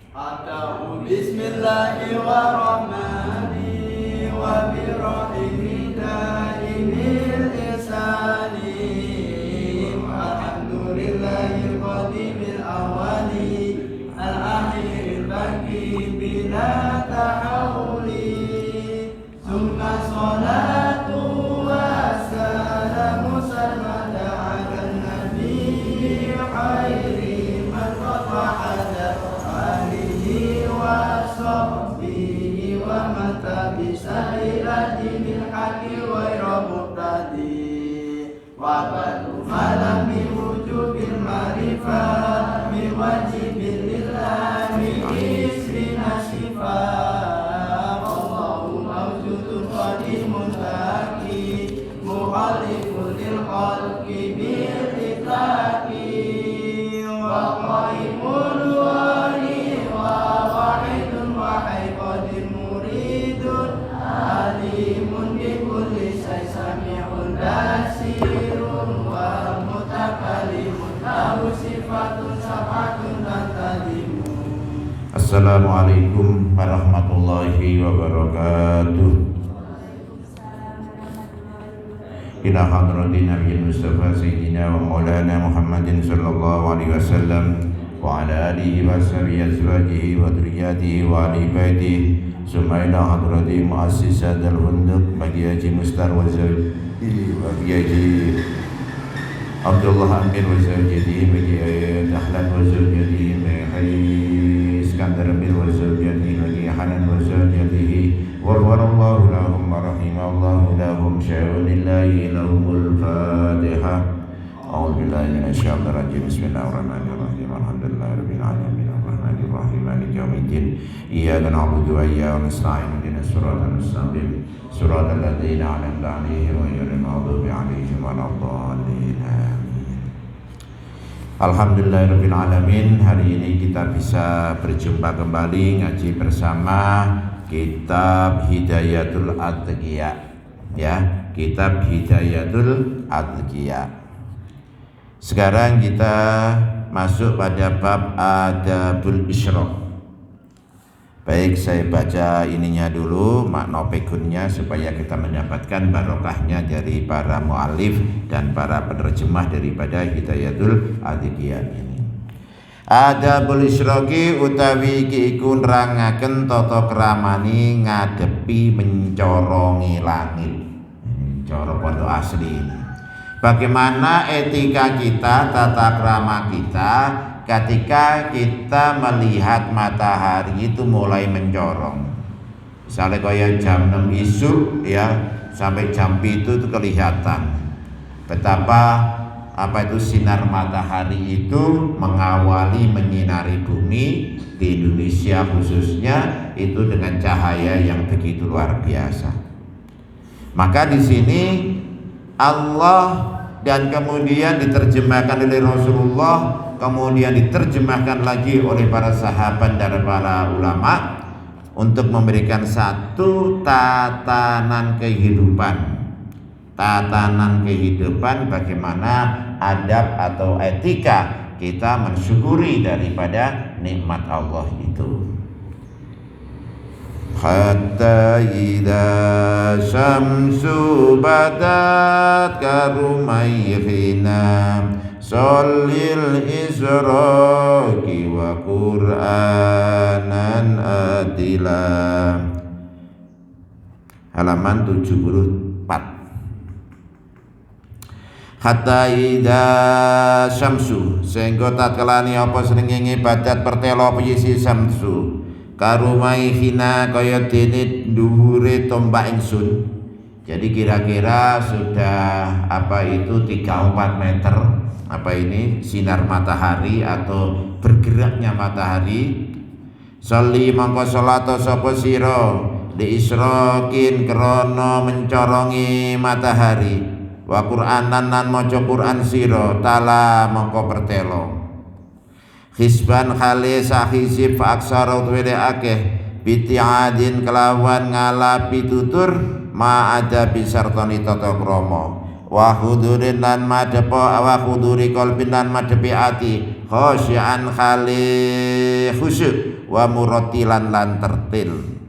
Atau bismillahirrahmanirrahim wa birrahimi daimil ihsani alhamdulillahil qadimil awali al-akhiril baqi bila tahawuli summa salatu wassalamu sarmada ala nabi khairi man qata'ada alihi wa sahbihi wa man tabisa ila dinil haqi wa rabbutadi wa badu malam min wujubil marifah min wajibil lillahi isrina sifat Allahu mawjudun qadimun baqi muhalifun lil khalqi bil itlaqi wa qaimun wali wa wahidun wa haqqadin muridun alimun bi kulli syai sami'un basirun wa mutakallimun lahu sifatun sab'atun tantadimun. Assalamualaikum warahmatullahi wabarakatuh. Ila hadratin Nabi Mustafa Sayyidina wa Maulana Muhammadin sallallahu alaihi wasallam wa ala alihi wa sahbihi azwajihi wa dhurriyyatihi wa ali baitihi summa ila hadrati muassisat al-Funduq bagi Haji Mustar wa zawjihi wa Haji Abdullah Amir wa zawjihi bagi Dahlan wa zawjihi Haji Iskandar Amir wa zawjihi bagi Hanan wa zawjihi warwarallahu lahum wa rahimallahu lahum sya'unillahi lahumul fatihah. A'udzu billahi minasyaitonir rajim. Bismillahirrahmanirrahim. Alhamdulillahi rabbil alamin arrahmanir rahim maliki yaumiddin. Iyyaka na'budu wa iyyaka nasta'in ihdinas siratal mustaqim siratal ladzina an'amta 'alaihim ghairil maghdubi 'alaihim waladdallin. Alhamdulillahirabbil alamin. Hari ini kita bisa berjumpa kembali ngaji bersama Kitab Hidayatul Adqiya, ya, Kitab Hidayatul Adqiya. Sekarang kita masuk pada bab Adabul Isyraq. Baik, saya baca ininya dulu, makna pekunnya supaya kita mendapatkan barokahnya dari para mu'alif dan para penerjemah daripada Hidayatul Adqiya ini. Adabul Isyraqi utawi iki iku nerangaken tata kramani ngadepi mencorongi langit. Cara pondok asli ini. Bagaimana etika kita, tata krama kita ketika kita melihat matahari itu mulai mencorong. Misalnya kayak jam 6 isuk ya sampai jam 7 itu kelihatan betapa sinar matahari itu mengawali menyinari bumi di Indonesia khususnya itu dengan cahaya yang begitu luar biasa. Maka di sini Allah dan kemudian diterjemahkan oleh Rasulullah, kemudian diterjemahkan lagi oleh para sahabat dan para ulama untuk memberikan satu tatanan kehidupan bagaimana adab atau etika kita mensyukuri daripada nikmat Allah itu. Hatta idza syamsu badat karumayhina sholil israqi wa qur'anan adila. Halaman 74. Hatta idza syamsu sehingga tatkalane apa srengenge badat pertelo piyisi syamsu karumai hina kaya dene dhuwure tombak ingsun. Jadi kira-kira sudah 3-4 meter sinar matahari atau bergeraknya matahari. Sholli mangko salat sapa sira li isrokin krana mencorongi matahari wa Qur'anan nan maca Qur'an sira tala mangko pertelo hisban khali sahizib aksara tuwede akeh bitiadin kelawan ngalapi tutur ma ada bisartoni tata krama wa hudurin lan madhepa wa huduri qalbin lan madhepi ati khasyian khali khusyuk wa murattilan lan tertil.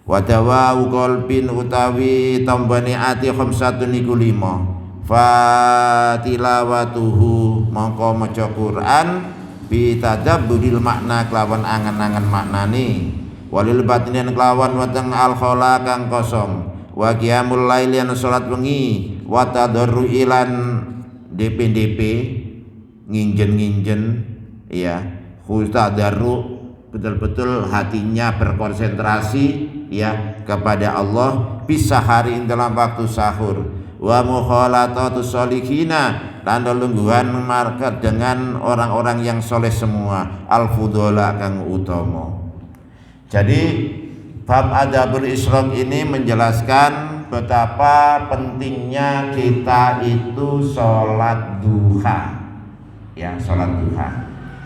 Wa dawa'u qalbin utawi tambane ati khamsatun iku 5 fatilawatuhu mongko maca Quran bi tadabburil makna kelawan angen-angen maknane walil batinin kelawan weteng al khala kang kosong wa qiyamul lail lan salat wengi wa tadarru ilan DP nginjen ya tadarru betul-betul hatinya berkonsentrasi ya kepada Allah bisa hari dalam waktu sahur wa mukhalatatus solihina lan lungguhan market dengan orang-orang yang soleh semua al-fudola kang utama. Jadi bab adabul isyraq ini menjelaskan betapa pentingnya kita itu sholat duha ya, sholat duha.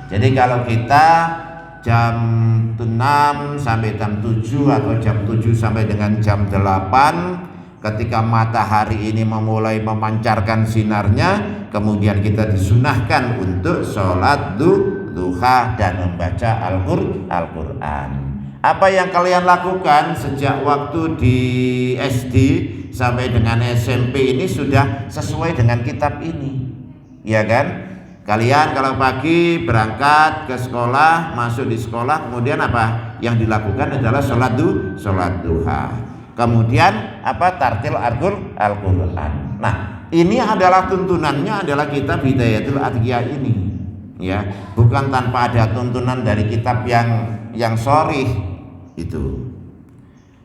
Jadi kalau kita jam 6 sampai jam 7 atau jam 7 sampai dengan jam 8 ketika matahari ini memulai memancarkan sinarnya, kemudian kita disunahkan untuk sholat duha dan membaca Al-Quran. Apa yang kalian lakukan sejak waktu di SD sampai dengan SMP ini sudah sesuai dengan kitab ini, ya kan? Kalian kalau pagi berangkat ke sekolah, masuk di sekolah, kemudian apa yang dilakukan adalah sholat duha. Kemudian apa? Tartil Al-Quran. Nah, ini adalah tuntunannya adalah kitab Hidayatul Atqiyah ini, ya, bukan tanpa ada tuntunan dari kitab yang sharih itu.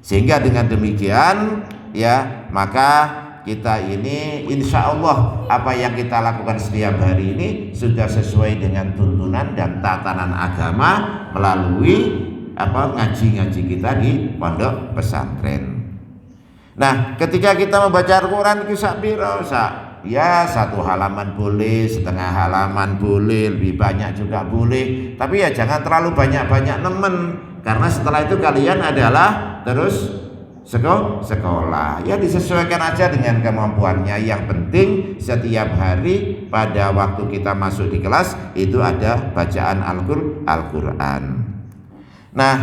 Sehingga dengan demikian, ya, maka kita ini insya Allah apa yang kita lakukan setiap hari ini sudah sesuai dengan tuntunan dan tatanan agama melalui apa ngaji-ngaji kita di pondok pesantren. Nah, ketika kita membaca Al-Quran kisah biro, ya 1 halaman boleh, setengah halaman boleh, lebih banyak juga boleh, tapi ya jangan terlalu banyak-banyak nemen, karena setelah itu kalian adalah terus sekolah, ya disesuaikan aja dengan kemampuannya. Yang penting setiap hari pada waktu kita masuk di kelas itu ada bacaan Al-Quran. Nah,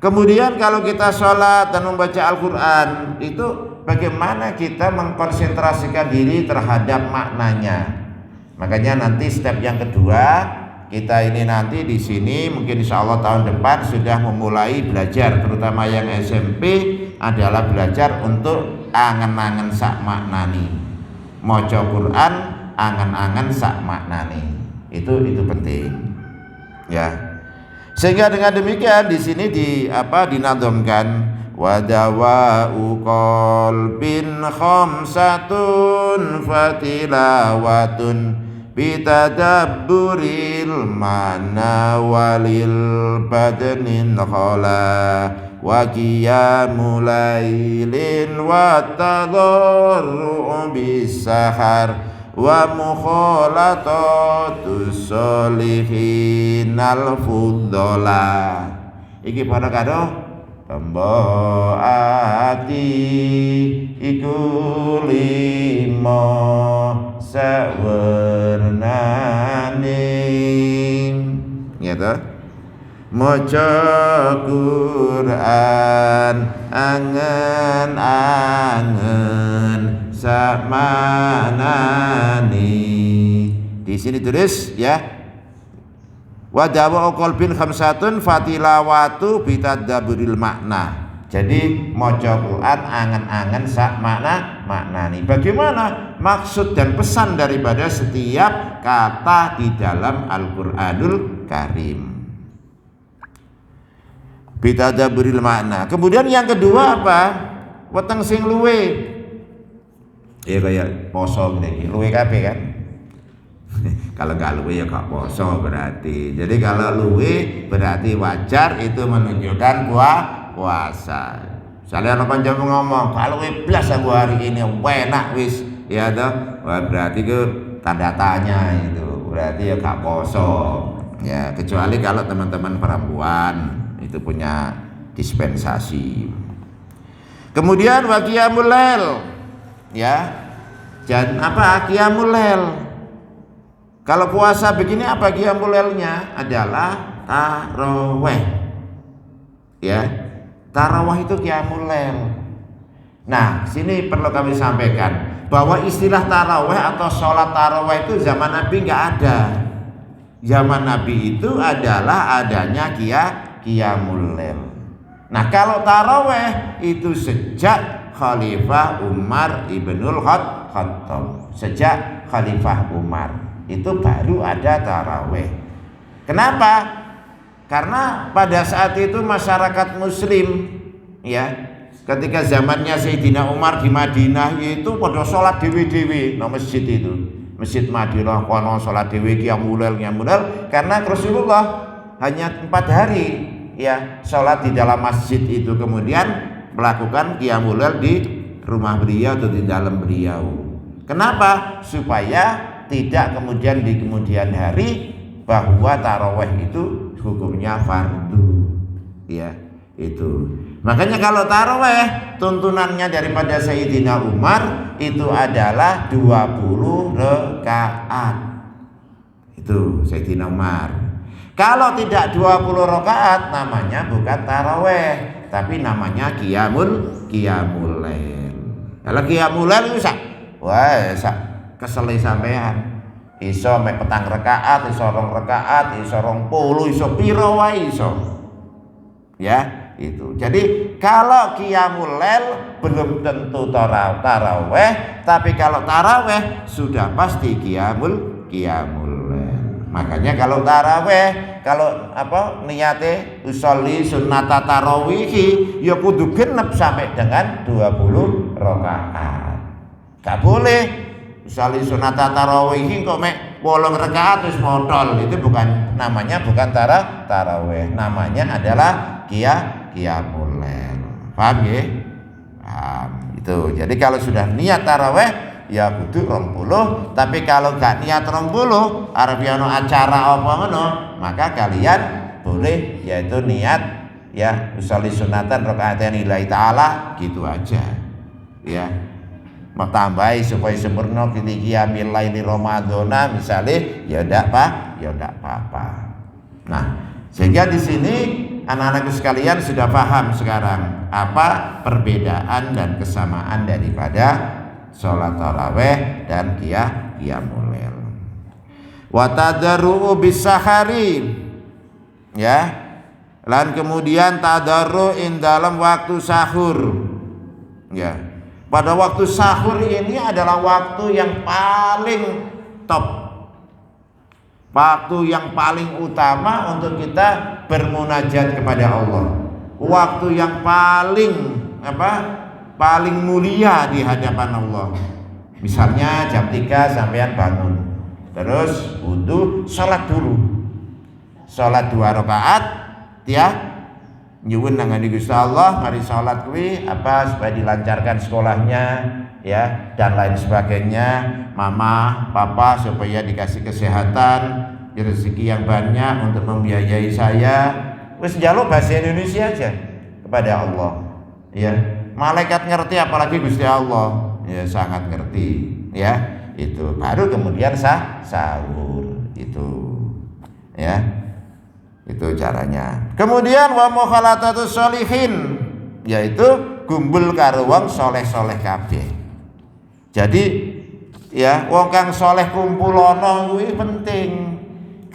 kemudian kalau kita sholat dan membaca Al-Quran itu bagaimana kita mengkonsentrasikan diri terhadap maknanya. Makanya nanti step yang kedua, kita ini nanti di sini mungkin insya Allah tahun depan sudah memulai belajar, terutama yang SMP adalah belajar untuk angen-angen sak maknani, maca Quran angen-angen sak maknani. Itu penting, ya. Sehingga dengan demikian di sini dinadhamkan wa dawa'u qalbin khamsatun fatilawatun bitadabburil mana walil badnin khala wa qiyamul lailin wa tadarru bisahar wa mukhalatatus solihin al fudhala. Iki pada kado tembo ati iku limo sawernane, gitu. Maca Quran angen-angen samanani. Di sini tulis ya. Wa dawa qalbin khamsatun fatilawatu bitadabburil makna. Jadi maca Quran angen-angen sak maknani. Bagaimana maksud dan pesan daripada setiap kata di dalam Al-Qur'anul Karim. Bitadabburil makna. Kemudian yang kedua apa? Weteng sing luwe. Ya kayak poso ngene iki, luwe kabeh kan. Kalau enggak luwe ya gak poso berarti. Jadi kalau luwe berarti wajar, itu menunjukkan puasa. Misalnya anak kancamu ngomong, "Kalau luwe blas aku hari ini enak wis." Ya toh, wah berarti ke tanda tanya itu. Berarti ya gak poso. Ya, kecuali kalau teman-teman perempuan itu punya dispensasi. Kemudian wa qiyamul lail, ya. Dan apa qiyamul lail? Kalau puasa begini apa qiyamul lailnya? Adalah tarawih. Ya. Tarawih itu qiyamul lail. Nah, sini perlu kami sampaikan bahwa istilah tarawih atau sholat tarawih itu zaman Nabi nggak ada. Zaman Nabi itu adalah adanya qiyamul lail. Nah, kalau tarawih itu sejak Khalifah Umar ibnul Khattab, sejak Khalifah Umar itu baru ada tarawih. Kenapa? Karena pada saat itu masyarakat Muslim, ya, ketika zamannya Sayyidina Umar di Madinah itu pada sholat dewi-dewi no masjid itu, masjid Madinah kono sholat dewi qiyamul lail karena Rasulullah hanya 4 hari ya sholat di dalam masjid itu, kemudian melakukan qiyamul lail di rumah beliau atau di dalam beliau. Kenapa? Supaya tidak kemudian di kemudian hari bahwa tarawih itu hukumnya fardu, ya itu. Makanya kalau tarawih tuntunannya daripada Sayyidina Umar itu adalah 20 rakaat. Itu Sayyidina Umar. Kalau tidak 20 rakaat namanya bukan tarawih, tapi namanya qiyamul lail. Kalau qiyamul lail itu kesel sampean. Iso mek petang rakaat, iso 2 rakaat, iso 20, iso piro wae iso. Ya, itu. Jadi kalau qiyamul lail belum tentu tarawih, tapi kalau tarawih sudah pasti qiyamul lail. Makanya kalau tarawih, kalau niate usolli sunnata tarawih ya kudu genep sampai dengan 20 rakaat. Gak boleh usolli sunnata tarawih kok mek 8 rakaat terus modal, itu namanya bukan tarawih, namanya adalah qiyamul lail. Paham ya? Paham. Itu. Jadi kalau sudah niat tarawih ya kudu 20, tapi kalau gak niat 20 arep ono acara apa ngono, maka kalian boleh yaitu niat ya usolli sunatan rakaatain lillahi taala gitu aja. Ya. Mau tambahi supaya sempurna qiyamul laili Ramadhana misalnya ya ndak apa-apa. Nah, sehingga di sini anak-anakku sekalian sudah paham sekarang apa perbedaan dan kesamaan daripada sholat tarawih dan qiyamul lail. Wa tadarru bisahari, ya. Lan kemudian tadarru dalam waktu sahur. Ya. Pada waktu sahur ini adalah waktu yang paling top, waktu yang paling utama untuk kita bermunajat kepada Allah, waktu yang paling mulia di hadapan Allah. Misalnya jam 3 sampean bangun, terus wudu, sholat dulu, sholat 2 rakaat, ya. Nyuwun nang Gusti Allah, mari salat kuwi supaya dilancarkan sekolahnya ya dan lain sebagainya, mama, papa supaya dikasih kesehatan, rezeki yang banyak untuk membiayai saya. Wis njaluk bahasa Indonesia aja kepada Allah. Ya, malaikat ngerti apalagi Gusti Allah. Ya sangat ngerti, ya. Itu baru kemudian sahur itu. Ya. Itu caranya. Kemudian wa mukhalatatus sholihin, yaitu kumpul karo wong soleh-soleh kabeh. Jadi ya wong kang soleh kumpulono kuwi penting.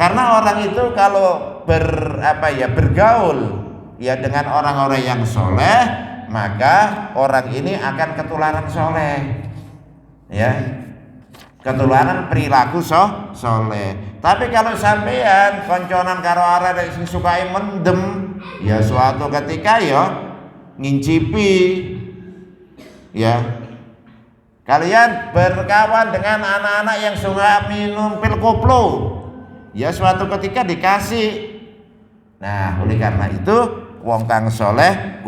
Karena orang itu kalau bergaul ya dengan orang-orang yang soleh, maka orang ini akan ketularan soleh. Ya. Ketularan perilaku soleh. Tapi kalau sampean konconan karo arek sing sukai mendem, ya suatu ketika ya ngincipi, ya kalian berkawan dengan anak-anak yang suka minum pil koplo, ya suatu ketika dikasih. Nah, oleh karena itu wong kang soleh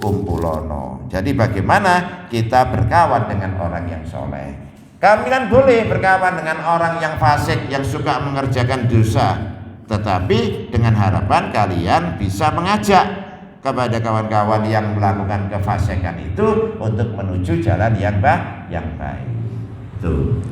kumpulono. Jadi bagaimana kita berkawan dengan orang yang soleh? Kalian boleh berkawan dengan orang yang fasik, yang suka mengerjakan dosa, tetapi dengan harapan kalian bisa mengajak kepada kawan-kawan yang melakukan kefasikan itu untuk menuju jalan yang baik. Tuh.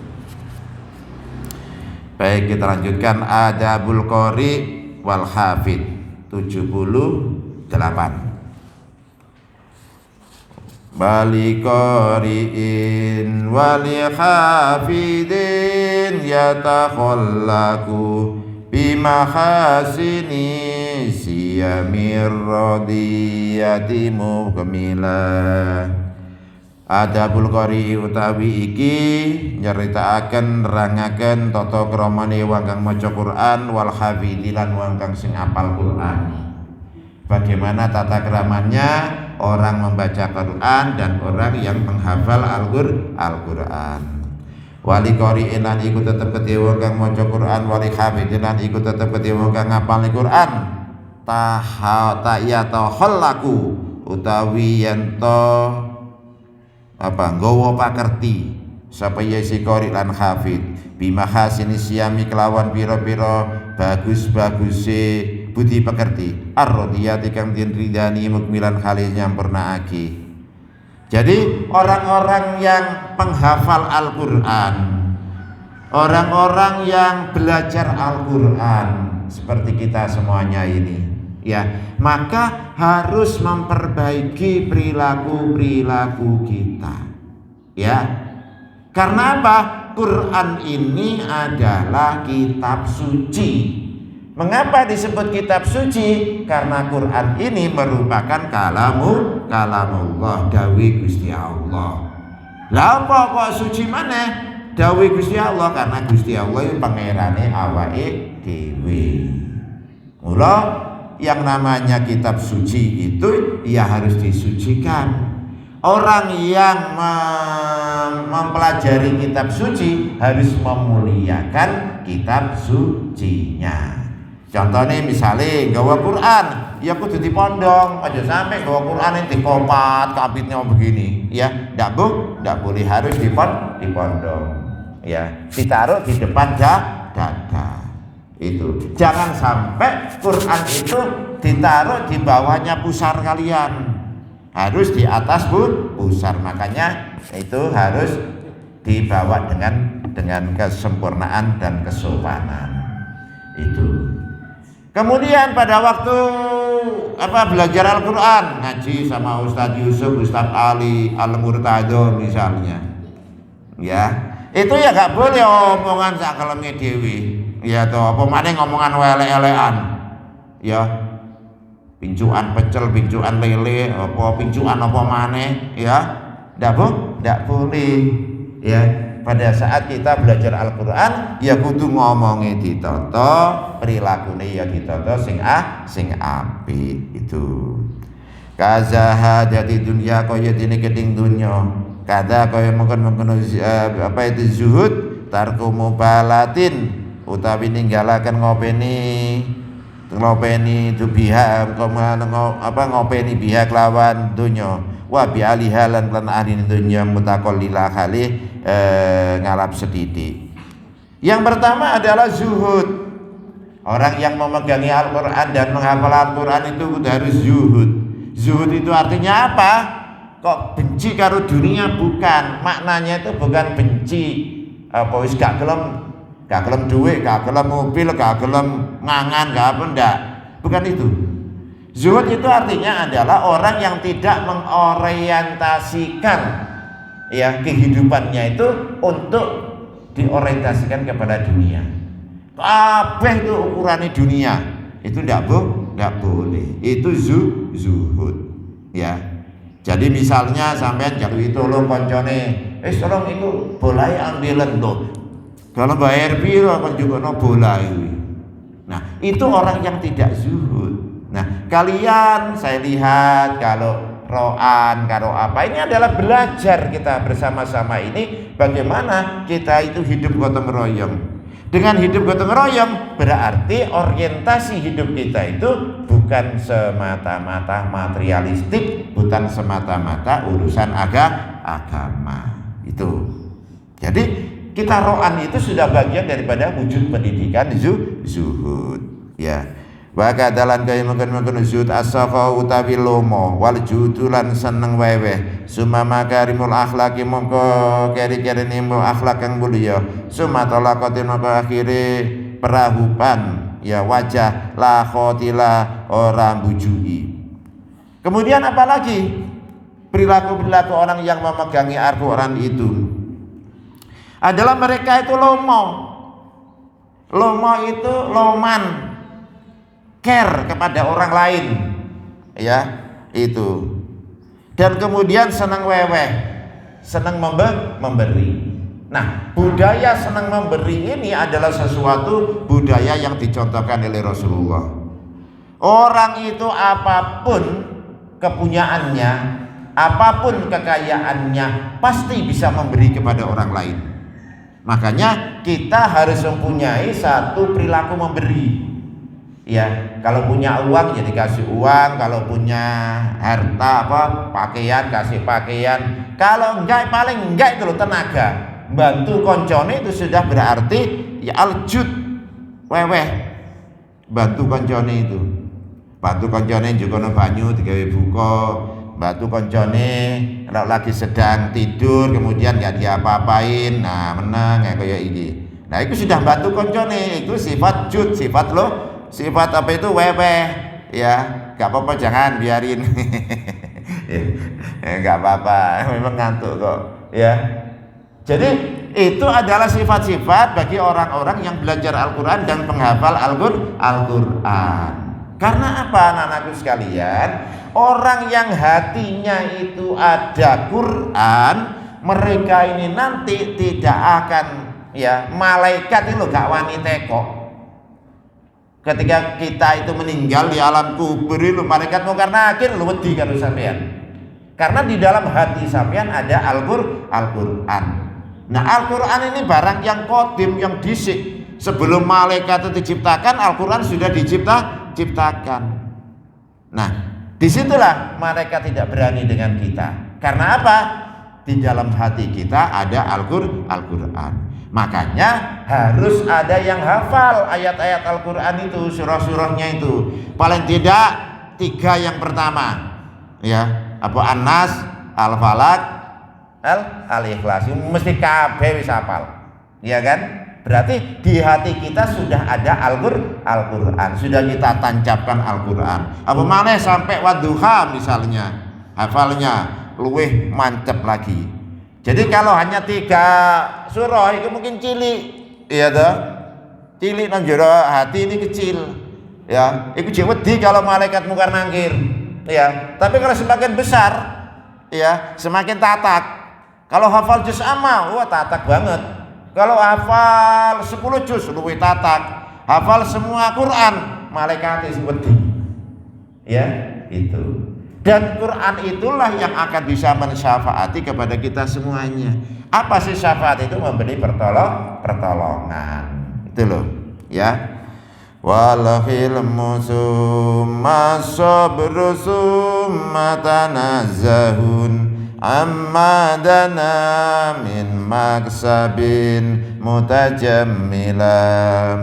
Baik, kita lanjutkan adabul qari wal hafid 78. Bali qari'in wali hafidin yatakhallaku bimahasini siyamir radiyati mukmilah. Adabul qari utawi iki nyeritakaken nerangaken tata kramane wong kang maca Quran wal hafidhilan wong kang sing apal Quran. Bagaimana tata keramanya orang membaca Quran dan orang yang menghafal Al-Quran. Wali qari'in lan iku tetep kedhe wong kang maca Quran, wali hafidhin lan iku tetep kedhe wong kang ngapal Quran. Ta'yatahallaku utawi yen to nggawa pakerti sapa ya si qari lan hafid bimahasini siyami kelawan pira-pira bagus-baguse budi pekerti ar-radiyati kang den ridani mukmilan kali nyampurnaake. Jadi orang-orang yang penghafal Al-Quran, orang-orang yang belajar Al-Quran seperti kita semuanya ini, ya, maka harus memperbaiki perilaku kita, ya. Karena apa? Quran ini adalah kitab suci. Mengapa disebut kitab suci? Karena Quran ini merupakan kalamullah, dawuh Gusti Allah. Lah apa kok suci maneh? Dawuh Gusti Allah, karena Gusti Allah itu pangerane awake dhewe. Mula yang namanya kitab suci itu ya harus disucikan. Orang yang mempelajari kitab suci harus memuliakan kitab sucinya. Contohnya misalnya gawa Quran, ya kudu dipondong, aja sampai gawa Quran ini dikopat, kapitnya begini, ya, ndak boleh, harus dipondong, ya, ditaruh di depan dada. Itu jangan sampai Quran itu ditaruh di bawahnya pusar kalian, harus di atas pusar. Makanya itu harus dibawa dengan kesempurnaan dan kesopanan itu. Kemudian pada waktu belajar Al-Quran, ngaji sama Ustadz Yusuf, Ustadz Ali Al-Murtado misalnya, ya, itu ya gak boleh omongan sakaleme dewi, ya toh, apa maneh ngomongan elek-elekan, ya, pincuan pecel, pincuan lele, apa pincuan apa maneh, ya, ndak boleh, ya. Pada saat kita belajar Al-Quran, ya kudu ngomongnya ditata, perilakunya ya ditata sing apik itu. Kazahadati dunya kaya dene geding dunya, kada kaya mengkon apa itu zuhud, tarku mubalatin utawi ninggalaken ngopeni biha ngopeni biha kelawan dunya wa bi alihalan lan ahli dunya mutaqallila kali ngalap sedidik. Yang pertama adalah zuhud. Orang yang memegangi Al-Quran dan menghafal Al-Quran itu harus zuhud. Zuhud itu artinya apa? Kok benci karo dunia? Bukan. Maknanya itu bukan benci apa wis gak gelem duit, gak gelem mobil, gak gelem mangan, gak apa, ndak. Bukan itu. Zuhud itu artinya adalah orang yang tidak mengorientasikan ya kehidupannya itu untuk diorientasikan kepada dunia. Kabeh itu ukurannya dunia. Itu ndak boleh. Itu zuhud. Ya. Jadi misalnya sampean jaluki tolong koncone, tolong itu bolahe ambilen lho. Kalau bayar piro kon jukno bola iki. Nah, itu orang yang tidak zuhud. Nah, kalian saya lihat kalau ro'an, karo apa, ini adalah belajar kita bersama-sama ini bagaimana kita itu hidup gotong royong. Dengan hidup gotong royong berarti orientasi hidup kita itu bukan semata-mata materialistik, bukan semata-mata urusan agama itu. Jadi kita ro'an itu sudah bagian daripada wujud pendidikan zuhud, ya. Wa kadalan kaya mungkin zuhud as-sakha utawi lomo wal judulan seneng weweh summa makarimul akhlaqi mongko keri-kerine akhlak kang mulya summa talaqatin mongko akhire perahupan ya wajah la khotila ora bujui. Kemudian apalagi perilaku-perilaku orang yang memegangi Al-Quran itu adalah mereka itu lomo itu loman, care kepada orang lain ya itu, dan kemudian senang weweh, senang memberi. Nah, budaya senang memberi ini adalah sesuatu budaya yang dicontohkan oleh Rasulullah. Orang itu apapun kepunyaannya, apapun kekayaannya, pasti bisa memberi kepada orang lain. Makanya kita harus mempunyai satu perilaku memberi. Ya, kalau punya uang ya dikasih uang, kalau punya harta pakaian kasih pakaian. Kalau enggak, paling enggak itu loh tenaga. Bantu koncone itu sudah berarti ya aljud weweh. Bantu koncone itu. Bantu koncone juga no banyu digawe buka. Bantu koncone kalau lagi sedang tidur kemudian gak diapa-apain, nah menang ya kayak ini. Nah itu sudah bantu koncone, itu sifat jud, sifat apa itu weweh ya. Gak apa-apa, jangan biarin. Gak apa-apa, memang ngantuk kok ya. Jadi itu adalah sifat-sifat bagi orang-orang yang belajar Al-Quran dan penghafal Al-Quran. Karena apa anak-anakku sekalian? Orang yang hatinya itu ada Quran, mereka ini nanti tidak akan ya, malaikat itu gak wani teko. Ketika kita itu meninggal di alam kubur itu malaikat mungkar nakir lu wedi karo sampean. Karena di dalam hati sampean ada Al-Quran. Nah, Al-Quran ini barang yang kodim, yang disik. Sebelum malaikat itu diciptakan, Al-Quran sudah diciptakan. Nah, disitulah malaikat tidak berani dengan kita. Karena apa? Di dalam hati kita ada Al-Quran. Makanya harus ada yang hafal ayat-ayat Al-Quran itu, surah-surahnya itu. Paling tidak 3 yang pertama. Ya, apa An-Nas, Al-Falaq, Al-Ikhlas, mesti kabeh wis hafal. Ya kan? Berarti di hati kita sudah ada Al-Quran, sudah kita tancapkan Al-Quran. Apa mana sampai wadduha misalnya, hafalnya luweh mantep lagi. Jadi kalau hanya 3 surah itu mungkin cilik, iya toh? Cilik nang jero hati ini kecil. Ya, itu jek wedi kalau malaikat mungkar nangkir. Ya, tapi kalau semakin besar, ya, semakin tatak. Kalau hafal juz amma, wah tatak banget. Kalau hafal 10 juz, luwih tatak. Hafal semua Quran, malaikat wedi. Ya, itu. Dan Quran itulah yang akan bisa mensyafaati kepada kita semuanya. Apa sih syafaat itu? Memberi pertolongan. Itu loh, ya. Wal hilmu summa sabru summa tanazzahun amma dana min maksabin mutajammilan.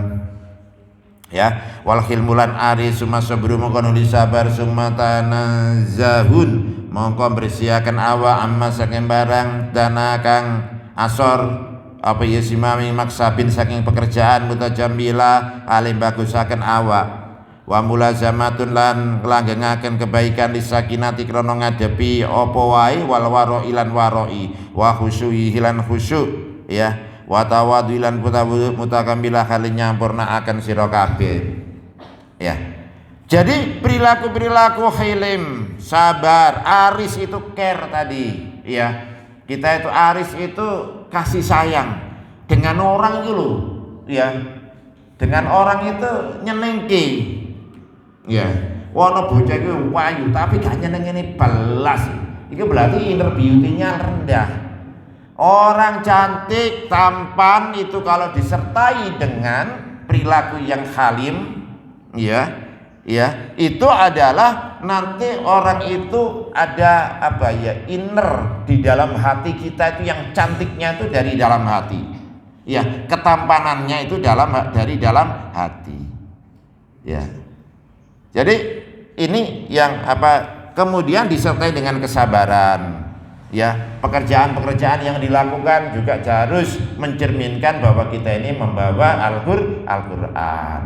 Ya, wal khilmulan ari summa sabru mongko nuli sabar summa tanazzahun mongko bersiakan awa amma saking barang dana kang asor apa ya simami maksabin saking pekerjaan mutajamila alim bagusaken awak wa mulazamatun lan langgengaken kebaikan lisakinati krana ngadepi apa wae wal waro ilan waroi wa khusyui hilan khusyuk ya wa tawadhilan mutakammilah halin nyampurnaaken sira kabeh ya. Jadi perilaku hilim, sabar, aris itu care tadi ya. Kita itu aris itu kasih sayang dengan orang itu loh, ya. Dengan orang itu nyenengke. Ya. Wono bocah iku wayu tapi gak nyenengene belas. Itu berarti inner beauty-nya rendah. Orang cantik, tampan itu kalau disertai dengan perilaku yang halim, ya. Ya, itu adalah nanti orang itu ada apa ya, inner di dalam hati kita itu yang cantiknya itu dari dalam hati. Ya, ketampanannya itu dari dalam hati. Ya. Jadi ini yang kemudian disertai dengan kesabaran. Ya, pekerjaan-pekerjaan yang dilakukan juga harus mencerminkan bahwa kita ini membawa Al-Qur'an.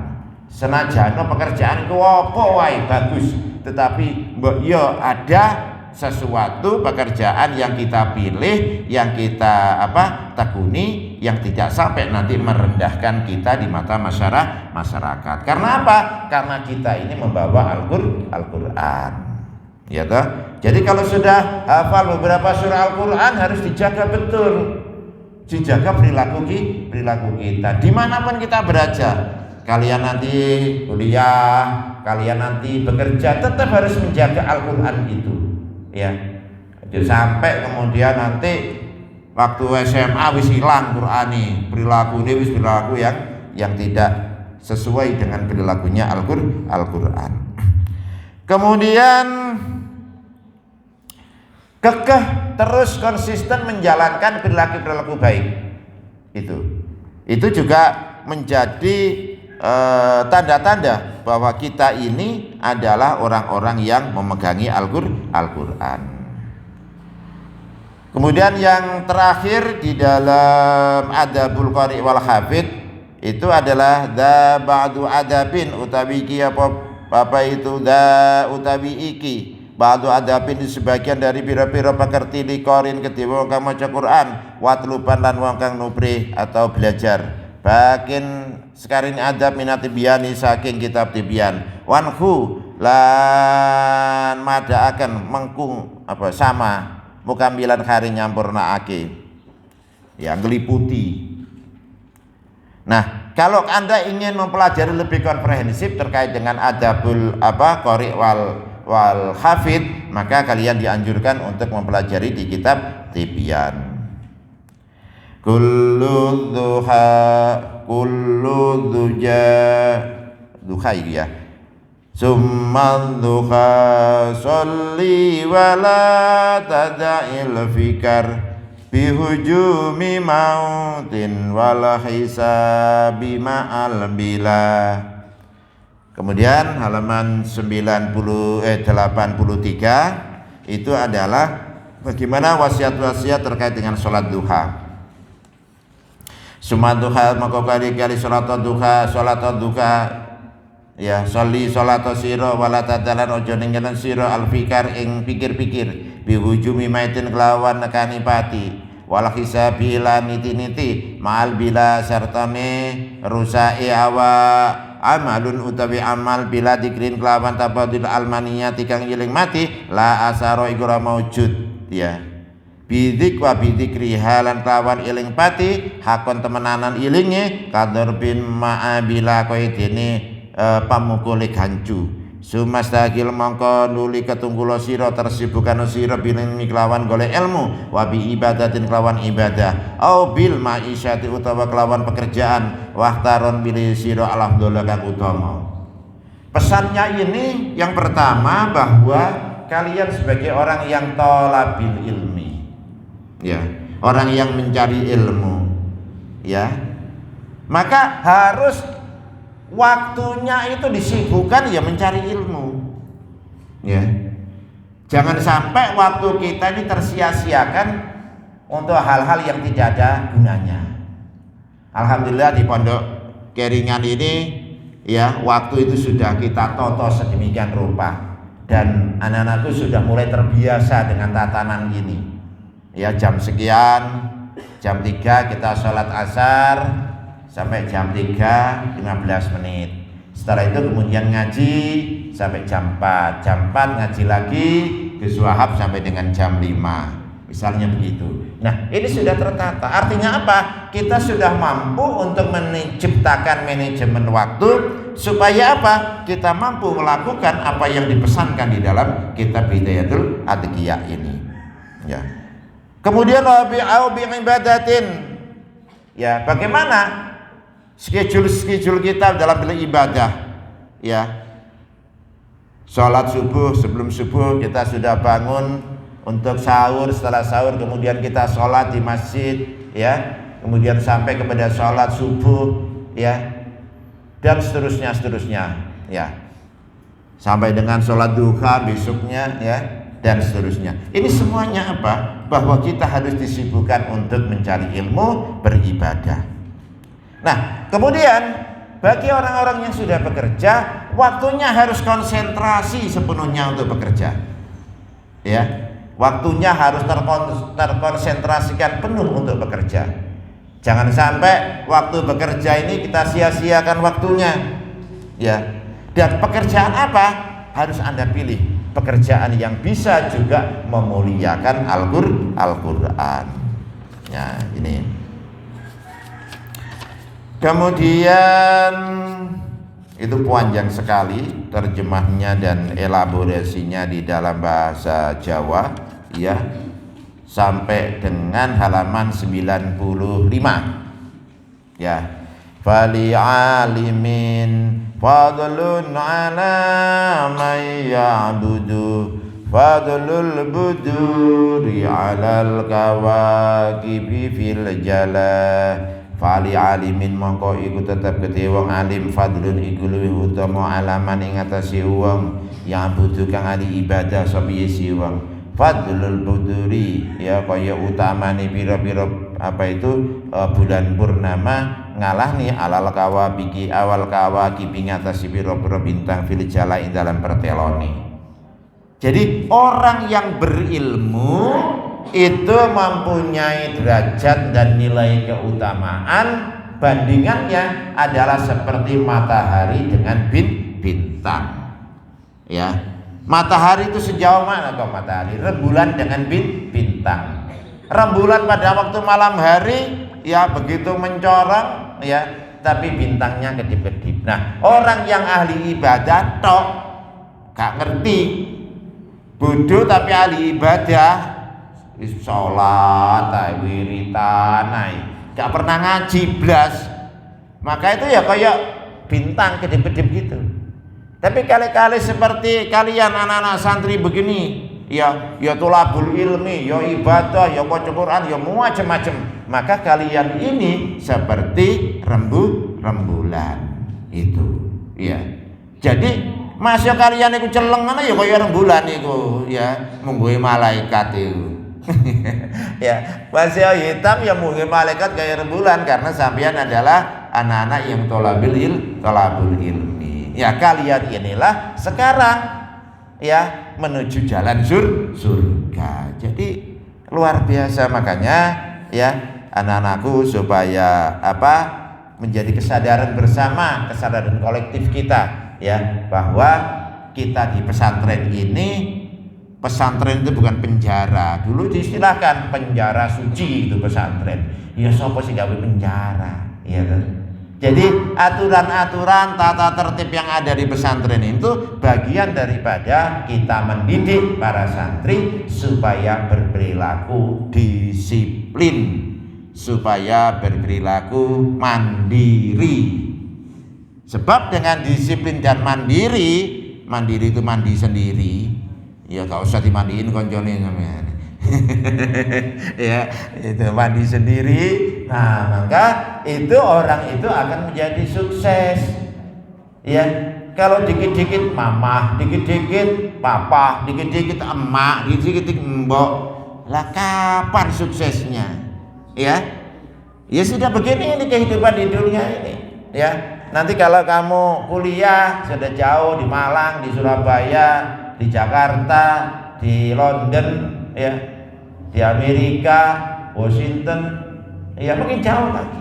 Senajan pekerjaan ku apa wae bagus, tetapi yo ada sesuatu pekerjaan yang kita pilih, yang kita tekuni, yang tidak sampai nanti merendahkan kita di mata masyarakat. Karena apa? Karena kita ini membawa Al-Qur'an. Ya toh? Jadi kalau sudah hafal beberapa surah Al-Qur'an harus dijaga betul. Dijaga perilaku kita. Dimanapun kita berada. Kalian nanti kuliah, kalian nanti bekerja, tetap harus menjaga Al-Qur'an itu. Ya. Jadi sampai kemudian nanti waktu SMA wis hilang Qur'ani, perilaku ini wis perilaku yang tidak sesuai dengan perilakunya Al-Qur'an. Kemudian kekeh terus konsisten menjalankan perilaku baik. Itu juga menjadi tanda-tanda bahwa kita ini adalah orang-orang yang memegangi Al-Qur'an. Kemudian yang terakhir di dalam adabul qari wal hafid itu adalah da ba'du adabin utawi iki apa itu da utawi iki ba'du adabin sebagian dari pira-pira pakerti li qorin kedhewe wong kang maca Quran watluban lan wong kang nupri atau belajar bakin sekarin adab minati biyani saking kitab tibyan wanhu lan madaaken mengkung sama mukambilan hari nyampurnaake yang ngeliputi. Nah, kalau Anda ingin mempelajari lebih komprehensif terkait dengan adabul qari wal hafid, maka kalian dianjurkan untuk mempelajari di kitab tibyan. Kullu duha ya. Summa duha sholli wala tada'il fikar bihujumi mautin wala hisabi ma'al bila. Kemudian halaman 83 itu adalah bagaimana wasiat-wasiat terkait dengan sholat duha. Summa duha maka kali sholat duha ya sholli sholat sira wala tadalan ojo ninggalan sira alfikar ing pikir-pikir bihujumi maitin kelawan nekani pati wala hisabi lan niti-niti ma'al bila sartane rusai awa amalun utawi amal bila dikrin kelawan tabadil almaniyati kang iling mati la asaro iku ora maujud ya bidik wa bidikri halan kelawan iling pati hakon temenanan ilinge kador bin ma'abila kowe dene pamukule gancu sumastagil mongko nuli ketunggulo sira tersibukan sira bilin kelawan golek ilmu wa bi ibadatin kelawan ibadah au bil ma'isyati utawa kelawan pekerjaan wahtaron bilih sira alhamdulillah kang utama. Pesannya ini yang pertama bahwa kalian sebagai orang yang thalabil ilmi ya, orang yang mencari ilmu ya, maka harus waktunya itu disibukkan ya mencari ilmu ya. Jangan sampai waktu kita ini tersia-siakan untuk hal-hal yang tidak ada gunanya. Alhamdulillah di Pondok Keringan ini ya, waktu itu sudah kita toto sedemikian rupa dan anak-anakku sudah mulai terbiasa dengan tatanan ini ya. Jam sekian, jam 3 kita sholat asar sampai jam 3:15. Setelah itu kemudian ngaji sampai jam 4. Jam 4 ngaji lagi Ghuswahab sampai dengan jam 5. Misalnya begitu. Nah, ini sudah tertata. Artinya apa? Kita sudah mampu untuk menciptakan manajemen waktu supaya apa? Kita mampu melakukan apa yang dipesankan di dalam kitab Hidayatul Adqiyah ini. Ya. Kemudian wa bi'ibadatin. Ya, bagaimana schedule kita dalam beribadah ya. Sholat subuh, sebelum subuh kita sudah bangun untuk sahur, setelah sahur kemudian kita sholat di masjid ya, kemudian sampai kepada sholat subuh ya, dan seterusnya ya. sampai dengan sholat duha besoknya ya, dan seterusnya. Ini semuanya apa? Bahwa kita harus disibukkan untuk mencari ilmu, beribadah. Nah, kemudian bagi orang-orang yang sudah bekerja, waktunya harus konsentrasi sepenuhnya untuk bekerja. Ya, waktunya harus terkonsentrasikan penuh untuk bekerja. Jangan sampai waktu bekerja ini kita sia-siakan waktunya. Ya. Dan pekerjaan apa? Harus Anda pilih pekerjaan yang bisa juga memuliakan Al-Qur'an. Ya, ini. Kemudian itu panjang sekali terjemahnya dan elaborasinya di dalam bahasa Jawa, ya, sampai dengan halaman 95. Ya, fali alimin fadlun ala man ya'budu fadlul buduri alal kawakibi fil jala. Fali alimin mongko iku tetep gede wong alim, fadlun iku luwih utama alaman ing atase wong yang butuh kang ali ibadah sapa si wong. Fadlul buduri ya kaya utamane pira-pira apa itu bulan purnama ngalah nih alal kawabiki awal kawakibi ngatasi pira-pira bintang fil jala ing dalam pertelone. Jadi orang yang berilmu itu mempunyai derajat dan nilai keutamaan, bandingannya adalah seperti matahari dengan bintang. Ya, matahari itu sejauh mana kok matahari? Rembulan dengan bintang. Rembulan pada waktu malam hari ya begitu mencorong ya, tapi bintangnya kedip-kedip. Nah, orang yang ahli ibadah tok gak ngerti, bodoh tapi ahli ibadah, sholat, wiritan, gak pernah ngaji blas. Maka itu ya kayak bintang kedip-kedip gitu. Tapi kali-kali seperti kalian anak-anak santri begini, ya tolabul ilmi, ya ibadah, ya baca Quran, ya macam-macam. Maka kalian ini seperti rembulan itu, ya. Jadi masya kalian itu celengan ya kayak rembulan itu, ya mungguhi malaikat itu. Ya, masih hitam ya mungkin malaikat kayak rembulan karena sampean adalah anak-anak yang tolabul ilmi. Ya, kalian inilah sekarang ya menuju jalan surga. Jadi luar biasa, makanya ya anak-anakku supaya apa menjadi kesadaran bersama, kesadaran kolektif kita ya bahwa kita di pesantren ini, pesantren itu bukan penjara. Dulu diistilahkan penjara suci itu pesantren. Ya sapa sing gawe penjara, ya kan? Jadi aturan-aturan tata tertib yang ada di pesantren itu bagian daripada kita mendidik para santri supaya berperilaku disiplin, supaya berperilaku mandiri. Sebab dengan disiplin dan mandiri itu mandi sendiri. Ya gak usah dimandiin koncone sampean. Ya, itu mandi sendiri. Nah, maka itu orang itu akan menjadi sukses. Ya, kalau dikit-dikit mamah, dikit-dikit papa, dikit-dikit emak, dikit-dikit mbok, lah kapan suksesnya? Ya. Ya sudah begini ini kehidupan di dunia ini, ya. Nanti kalau kamu kuliah sudah jauh di Malang, di Surabaya, di Jakarta, di London, ya, di Amerika, Washington, ya mungkin jauh lagi.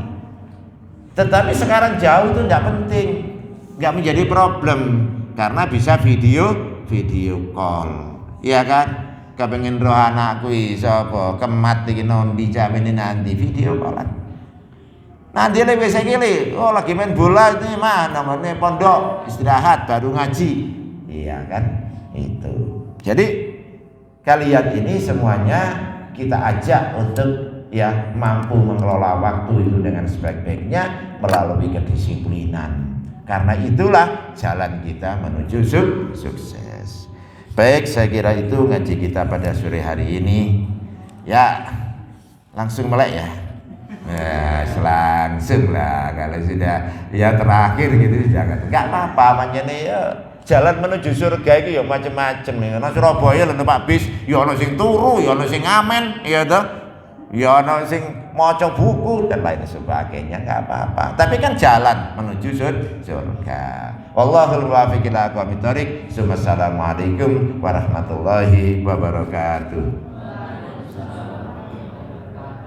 Tetapi sekarang jauh itu tidak penting, nggak menjadi problem karena bisa video call, ya kan? Kepengen roh anakku sapa kemat iki nondi jamene nanti video callan. Nanti lebih saya gini, oh lagi main bola itu mana namanya pondok istirahat baru ngaji, iya kan? Itu. Jadi kalian ini semuanya kita ajak untuk ya mampu mengelola waktu itu dengan sebaik-baiknya melalui kedisiplinan. Karena itulah jalan kita menuju sukses. Baik, saya kira itu ngaji kita pada sore hari ini. Ya, langsung melek ya. Ya, langsung lah kalau sudah ya terakhir gitu jangan. Enggak apa-apa manjane ya Jalan menuju surga iki ya macem-macem nih. Nang Surabaya lho numpak bis, ya ana sing turu, ya ana sing ngamen, ya toh. Ya ana sing maca buku dan lain sebagainya, enggak apa-apa. Tapi kan jalan menuju surga. Wallahul muwaffiq ila aqwamit thoriq. Assalamualaikum warahmatullahi wabarakatuh.